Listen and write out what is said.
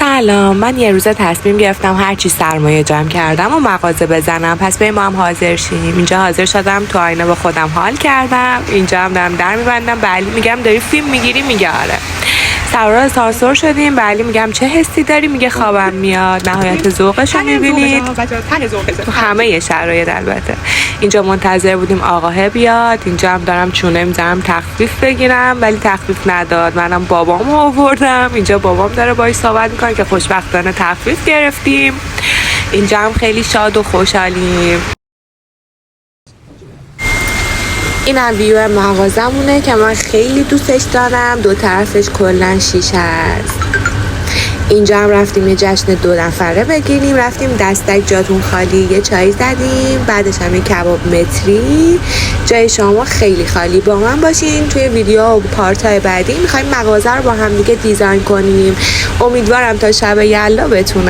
سلام، من یه روز تصمیم گرفتم هرچی سرمایه جمع کردم و مغازه بزنم. پس بریم ما هم حاضر شیم. اینجا حاضر شدم، تو آینه با خودم حال کردم. اینجا هم دارم در میبندم. به علی میگم داری فیلم میگیری؟ میگه آره. سوار آسانسور شدیم. به علی میگم چه حسی داری؟ میگه خوابم میاد. نهایت ذوقش رو میبینید تو همه شرایط. البته اینجا منتظر بودیم آقاه بیاد. اینجا هم دارم چونه میذارم تخفیف بگیرم، ولی تخفیف نداد. منم بابامو آوردم. اینجا بابام داره باهاش صحبت میکنه که خوشبختانه تخفیف گرفتیم. اینجا هم خیلی شاد و خوشحالیم. این هم ویو مغازمونه که من خیلی دوستش دارم. دو طرفش کلن شیشه است. اینجا هم رفتیم یه جشن 2 نفره بگیریم. رفتیم دستک جاتون خالی، یه چای زدیم. بعدش هم یه کباب متری. جای شما خیلی خالی. با من باشین توی ویدیو و پارتای بعدی. میخوایم مغازه رو با هم دیگه دیزاین کنیم. امیدوارم تا شب یلدا بتونم.